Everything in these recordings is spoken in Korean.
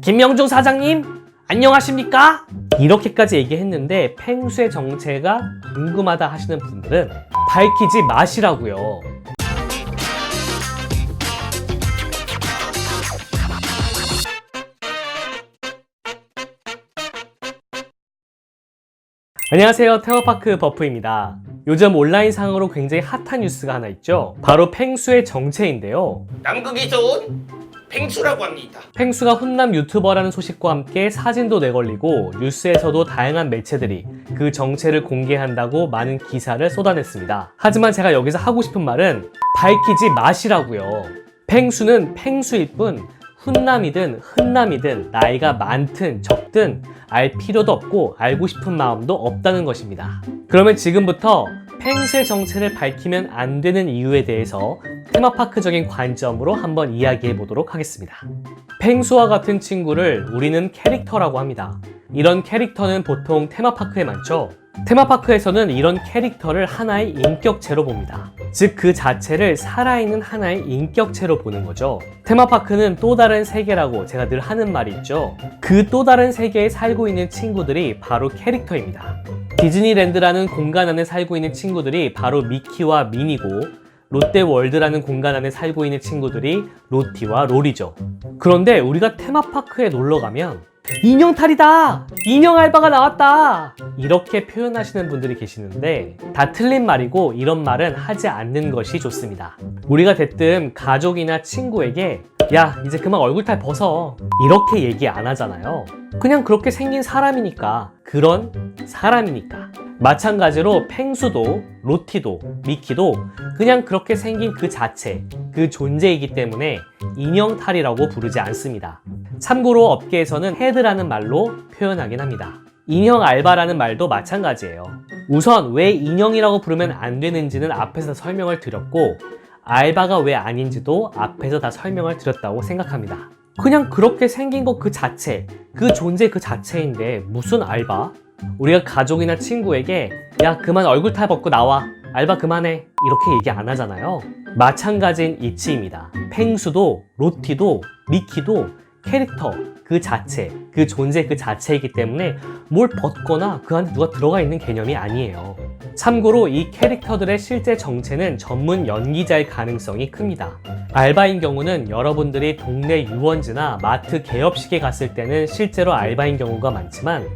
김명중 사장님, 안녕하십니까? 이렇게까지 얘기했는데 펭수의 정체가 궁금하다 하시는 분들은 밝히지 마시라고요. 안녕하세요, 테마파크 버프입니다. 요즘 온라인상으로 굉장히 핫한 뉴스가 하나 있죠. 바로 펭수의 정체인데요. 남극에서 온 펭수라고 합니다. 펭수가 훈남 유튜버라는 소식과 함께 사진도 내걸리고 뉴스에서도 다양한 매체들이 그 정체를 공개한다고 많은 기사를 쏟아냈습니다. 하지만 제가 여기서 하고 싶은 말은 밝히지 마시라고요. 펭수는 펭수일 뿐 훈남이든 흔남이든 나이가 많든 적든 알 필요도 없고 알고 싶은 마음도 없다는 것입니다. 그러면 지금부터 펭수의 정체를 밝히면 안 되는 이유에 대해서 테마파크적인 관점으로 한번 이야기해 보도록 하겠습니다. 펭수와 같은 친구를 우리는 캐릭터라고 합니다. 이런 캐릭터는 보통 테마파크에 많죠. 테마파크에서는 이런 캐릭터를 하나의 인격체로 봅니다. 즉 그 자체를 살아있는 하나의 인격체로 보는 거죠. 테마파크는 또 다른 세계라고 제가 늘 하는 말이 있죠. 그 또 다른 세계에 살고 있는 친구들이 바로 캐릭터입니다. 디즈니랜드라는 공간 안에 살고 있는 친구들이 바로 미키와 미니고, 롯데월드라는 공간 안에 살고 있는 친구들이 로티와 로리죠. 그런데 우리가 테마파크에 놀러 가면 인형탈이다! 인형 알바가 나왔다! 이렇게 표현하시는 분들이 계시는데 다 틀린 말이고 이런 말은 하지 않는 것이 좋습니다. 우리가 대뜸 가족이나 친구에게 야, 이제 그만 얼굴탈 벗어, 이렇게 얘기 안 하잖아요. 그냥 그렇게 생긴 사람이니까, 그런 사람이니까. 마찬가지로 펭수도 로티도 미키도 그냥 그렇게 생긴 그 자체, 그 존재이기 때문에 인형탈이라고 부르지 않습니다. 참고로 업계에서는 헤드라는 말로 표현하긴 합니다. 인형 알바라는 말도 마찬가지예요. 우선 왜 인형이라고 부르면 안 되는지는 앞에서 설명을 드렸고, 알바가 왜 아닌지도 앞에서 다 설명을 드렸다고 생각합니다. 그냥 그렇게 생긴 것 그 자체, 그 존재 그 자체인데 무슨 알바? 우리가 가족이나 친구에게 야, 그만 얼굴탈 벗고 나와, 알바 그만해, 이렇게 얘기 안 하잖아요. 마찬가지인 이치입니다. 펭수도 로티도 미키도 캐릭터 그 자체, 그 존재 그 자체이기 때문에 뭘 벗거나 그 안에 누가 들어가 있는 개념이 아니에요. 참고로 이 캐릭터들의 실제 정체는 전문 연기자일 가능성이 큽니다. 알바인 경우는 여러분들이 동네 유원지나 마트 개업식에 갔을 때는 실제로 알바인 경우가 많지만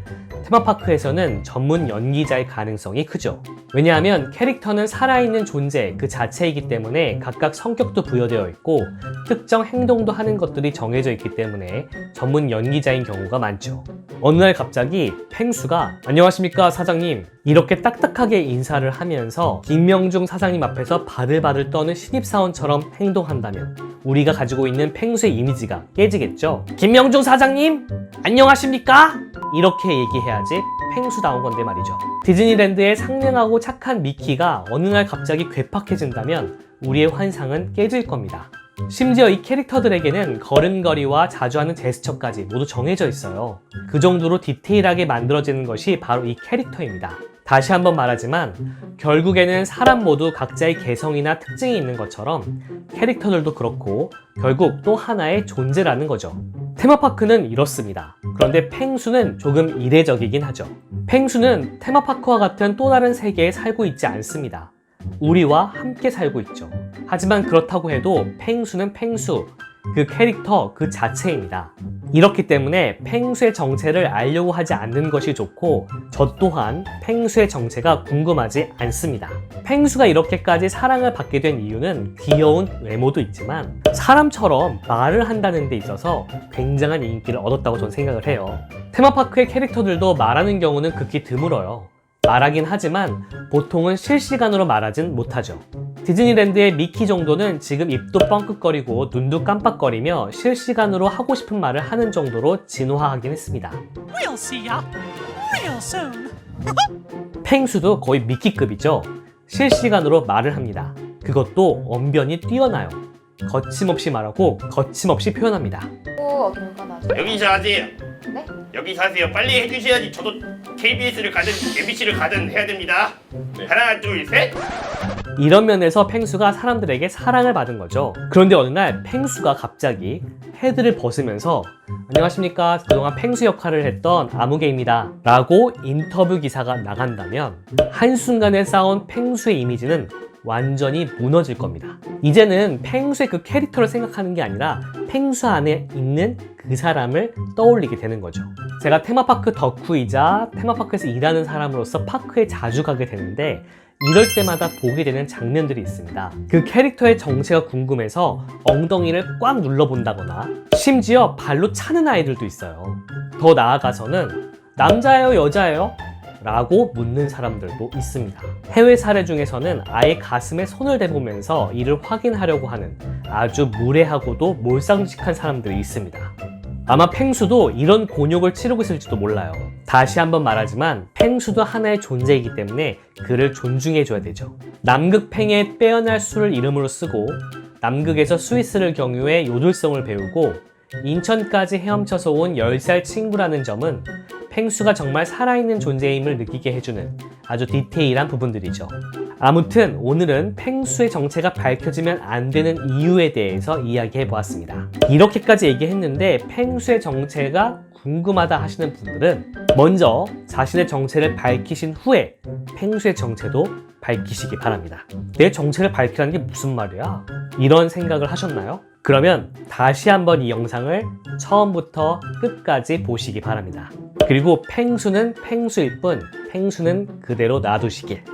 테마파크에서는 전문 연기자일 가능성이 크죠. 왜냐하면 캐릭터는 살아있는 존재 그 자체이기 때문에 각각 성격도 부여되어 있고 특정 행동도 하는 것들이 정해져 있기 때문에 전문 연기자인 경우가 많죠. 어느 날 갑자기 펭수가 안녕하십니까 사장님, 이렇게 딱딱하게 인사를 하면서 김명중 사장님 앞에서 바들바들 떠는 신입사원처럼 행동한다면 우리가 가지고 있는 펭수의 이미지가 깨지겠죠. 김명중 사장님, 안녕하십니까? 이렇게 얘기해야지 펭수다운 건데 말이죠. 디즈니랜드의 상냥하고 착한 미키가 어느 날 갑자기 괴팍해진다면 우리의 환상은 깨질 겁니다. 심지어 이 캐릭터들에게는 걸음걸이와 자주 하는 제스처까지 모두 정해져 있어요. 그 정도로 디테일하게 만들어지는 것이 바로 이 캐릭터입니다. 다시 한번 말하지만 결국에는 사람 모두 각자의 개성이나 특징이 있는 것처럼 캐릭터들도 그렇고 결국 또 하나의 존재라는 거죠. 테마파크는 이렇습니다. 그런데 펭수는 조금 이례적이긴 하죠. 펭수는 테마파크와 같은 또 다른 세계에 살고 있지 않습니다. 우리와 함께 살고 있죠. 하지만 그렇다고 해도 펭수는 펭수, 그 캐릭터 그 자체입니다. 이렇기 때문에 펭수의 정체를 알려고 하지 않는 것이 좋고 저 또한 펭수의 정체가 궁금하지 않습니다. 펭수가 이렇게까지 사랑을 받게 된 이유는 귀여운 외모도 있지만 사람처럼 말을 한다는 데 있어서 굉장한 인기를 얻었다고 저는 생각을 해요. 테마파크의 캐릭터들도 말하는 경우는 극히 드물어요. 말하긴 하지만 보통은 실시간으로 말하진 못하죠. 디즈니랜드의 미키 정도는 지금 입도 뻥끗거리고 눈도 깜빡거리며 실시간으로 하고 싶은 말을 하는 정도로 진화하긴 했습니다. We'll see ya real soon. 펭수도 거의 미키급이죠. 실시간으로 말을 합니다. 그것도 언변이 뛰어나요. 거침없이 말하고 거침없이 표현합니다. 어딘가 나죠? 여기서 하세요. 네? 여기서 하세요. 빨리 해주셔야지 저도 KBS를 가든 MBC를 가든 해야 됩니다. 하나, 둘, 셋. 이런 면에서 펭수가 사람들에게 사랑을 받은 거죠. 그런데 어느 날 펭수가 갑자기 헤드를 벗으면서 안녕하십니까, 그동안 펭수 역할을 했던 아무개입니다 라고 인터뷰 기사가 나간다면 한순간에 쌓아온 펭수의 이미지는 완전히 무너질 겁니다. 이제는 펭수의 그 캐릭터를 생각하는 게 아니라 펭수 안에 있는 그 사람을 떠올리게 되는 거죠. 제가 테마파크 덕후이자 테마파크에서 일하는 사람으로서 파크에 자주 가게 되는데 이럴 때마다 보게 되는 장면들이 있습니다. 그 캐릭터의 정체가 궁금해서 엉덩이를 꽉 눌러본다거나 심지어 발로 차는 아이들도 있어요. 더 나아가서는 남자예요, 여자예요? 라고 묻는 사람들도 있습니다. 해외 사례 중에서는 아예 가슴에 손을 대보면서 이를 확인하려고 하는 아주 무례하고도 몰상식한 사람들이 있습니다. 아마 펭수도 이런 곤욕을 치르고 있을지도 몰라요. 다시 한번 말하지만 펭수도 하나의 존재이기 때문에 그를 존중해줘야 되죠. 남극 팽의 빼어날 수를 이름으로 쓰고 남극에서 스위스를 경유해 요들성을 배우고 인천까지 헤엄쳐서 온 10살 친구라는 점은 펭수가 정말 살아있는 존재임을 느끼게 해주는 아주 디테일한 부분들이죠. 아무튼 오늘은 펭수의 정체가 밝혀지면 안 되는 이유에 대해서 이야기해 보았습니다. 이렇게까지 얘기했는데 펭수의 정체가 궁금하다 하시는 분들은 먼저 자신의 정체를 밝히신 후에 펭수의 정체도 밝히시기 바랍니다. 내 정체를 밝히라는 게 무슨 말이야? 이런 생각을 하셨나요? 그러면 다시 한번 이 영상을 처음부터 끝까지 보시기 바랍니다. 그리고 펭수는 펭수일 뿐 펭수는 그대로 놔두시길.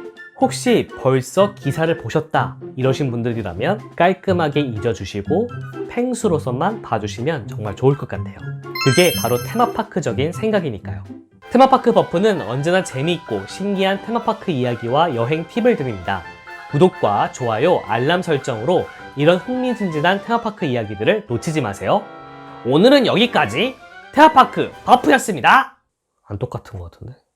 혹시 벌써 기사를 보셨다 이러신 분들이라면 깔끔하게 잊어주시고 펭수로서만 봐주시면 정말 좋을 것 같아요. 그게 바로 테마파크적인 생각이니까요. 테마파크 버프는 언제나 재미있고 신기한 테마파크 이야기와 여행 팁을 드립니다. 구독과 좋아요, 알람 설정으로 이런 흥미진진한 테마파크 이야기들을 놓치지 마세요. 오늘은 여기까지 테마파크 버프였습니다. 안 똑같은 것 같은데?